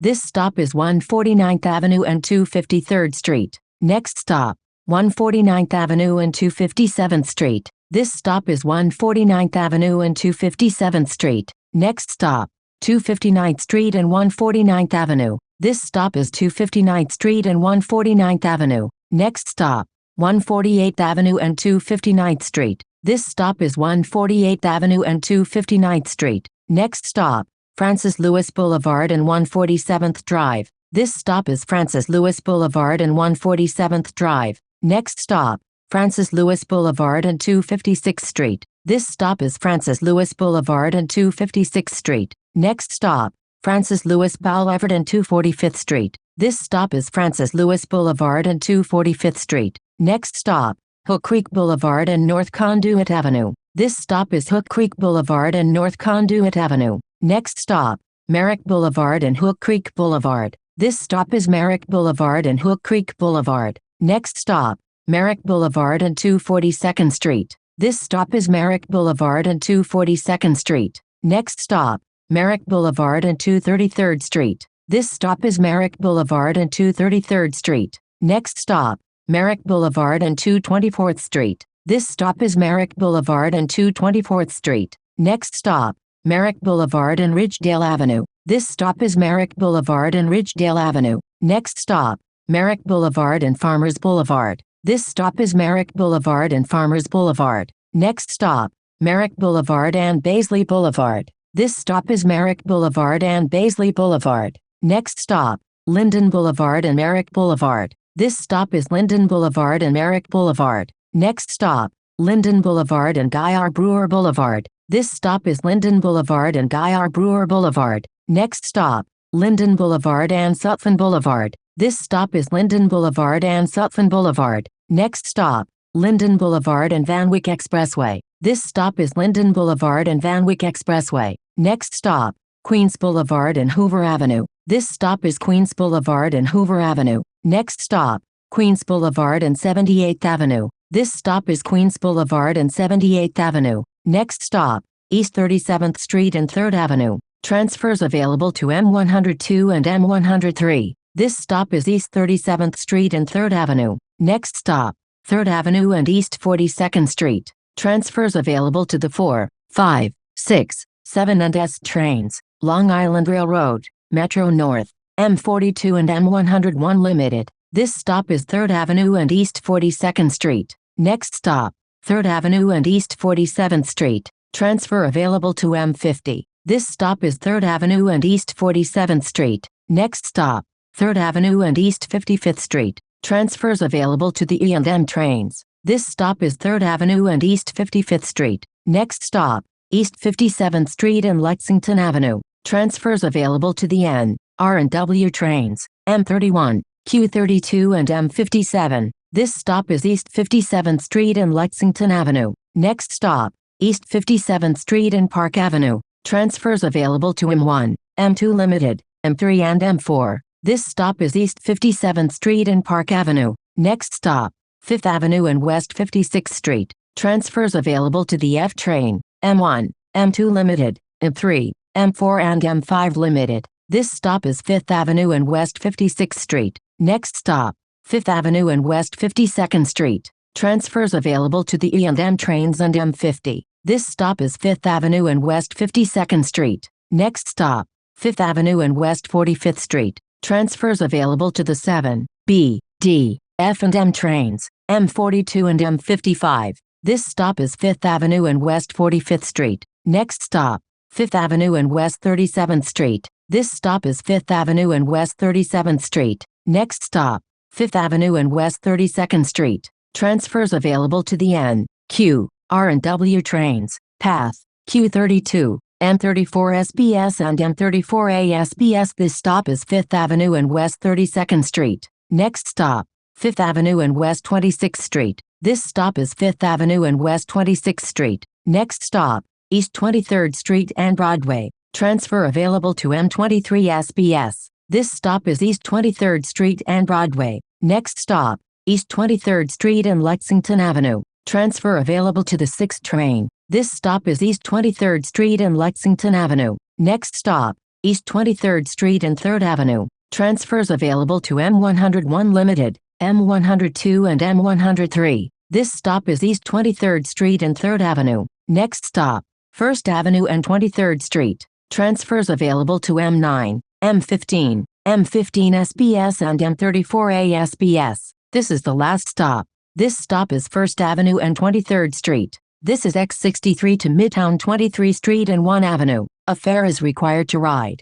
This stop is 149th Avenue and 253rd Street. Next stop, 149th Avenue and 257th Street. This stop is 149th Avenue and 257th Street. Next stop, 259th Street and 149th Avenue. This stop is 259th Street and 149th Avenue. Next stop, 148th Avenue and 259th Street. This stop is 148th Avenue and 259th Street. Next stop, Francis Lewis Boulevard and 147th Drive. This stop is Francis Lewis Boulevard and 147th Drive. Next stop, Francis Lewis Boulevard and 256th Street. This stop is Francis Lewis Boulevard and 256th Street. Next stop, Francis Lewis Boulevard and 245th Street. This stop is Francis Lewis Boulevard and 245th Street. Next stop, Hook Creek Boulevard and North Conduit Avenue. This stop is Hook Creek Boulevard and North Conduit Avenue. Next stop, Merrick Boulevard and Hook Creek Boulevard. This stop is Merrick Boulevard and Hook Creek Boulevard. Next stop, Merrick Boulevard and 242nd Street. This stop is Merrick Boulevard and 242nd Street. Next stop, Merrick Boulevard and 233rd Street. This stop is Merrick Boulevard and 233rd Street. Next stop, Merrick Boulevard and 224th Street. This stop is Merrick Boulevard and 224th Street. Next stop, Merrick Boulevard and Ridgedale Avenue. This stop is Merrick Boulevard and Ridgedale Avenue. Next stop, Merrick Boulevard and Farmers Boulevard. This stop is Merrick Boulevard and Farmers Boulevard. Next stop, Merrick Boulevard and Baisley Boulevard. This stop is Merrick Boulevard and Baisley Boulevard. Next stop, Linden Boulevard and Merrick Boulevard. This stop is Linden Boulevard and Merrick Boulevard. Next stop, Linden Boulevard and Guy R. Brewer Boulevard. This stop is Linden Boulevard and Guy R. Brewer Boulevard. Next stop, Linden Boulevard and Sutphin Boulevard. This stop is Linden Boulevard and Sutphin Boulevard. Next stop, Linden Boulevard and Van Wyck Expressway. This stop is Linden Boulevard and Van Wyck Expressway. Next stop, Queens Boulevard and Hoover Avenue. This stop is Queens Boulevard and Hoover Avenue. Next stop, Queens Boulevard and 78th Avenue. This stop is Queens Boulevard and 78th Avenue. Next stop, East 37th Street and 3rd Avenue. Transfers available to M102 and M103. This stop is East 37th Street and 3rd Avenue. Next stop, 3rd Avenue and East 42nd Street. Transfers available to the 4, 5, 6, 7 and S trains. Long Island Railroad, Metro North, M42 and M101 Limited. This stop is 3rd Avenue and East 42nd Street. Next stop, 3rd Avenue and East 47th Street. Transfer available to M50. This stop is 3rd Avenue and East 47th Street. Next stop, 3rd Avenue and East 55th Street. Transfers available to the E&M trains. This stop is 3rd Avenue and East 55th Street. Next stop, East 57th Street and Lexington Avenue. Transfers available to the N, R and W trains, M31, Q32 and M57. This stop is East 57th Street and Lexington Avenue. Next stop, East 57th Street and Park Avenue. Transfers available to M1, M2 Limited, M3 and M4. This stop is East 57th Street and Park Avenue. Next stop, 5th Avenue and West 56th Street. Transfers available to the F train, M1, M2 Limited, M3, M4 and M5 Limited. This stop is 5th Avenue and West 56th Street. Next stop, 5th Avenue and West 52nd Street. Transfers available to the E&M trains and M50. This stop is 5th Avenue and West 52nd Street. Next stop, 5th Avenue and West 45th Street. Transfers available to the 7, B, D, F and M trains, M42 and M55. This stop is 5th Avenue and West 45th Street. Next stop, 5th Avenue and West 37th Street. This stop is 5th Avenue and West 37th Street. Next stop, 5th Avenue and West 32nd Street. Transfers available to the N, Q, R and W trains, Path, Q32, M34 SBS and M34A SBS. This stop is 5th Avenue and West 32nd Street. Next stop, 5th Avenue and West 26th Street. This stop is 5th Avenue and West 26th Street. Next stop, East 23rd Street and Broadway. Transfer available to M23 SBS. This stop is East 23rd Street and Broadway. Next stop, East 23rd Street and Lexington Avenue. Transfer available to the 6th train. This stop is East 23rd Street and Lexington Avenue. Next stop, East 23rd Street and 3rd Avenue. Transfers available to M101 Limited, M102 and M103. This stop is East 23rd Street and 3rd Avenue. Next stop, 1st Avenue and 23rd Street. Transfers available to M9, M15, M15 SBS and M34A SBS. This is the last stop. This stop is 1st Avenue and 23rd Street. This is X63 to Midtown 23 Street and 1 Avenue. A fare is required to ride.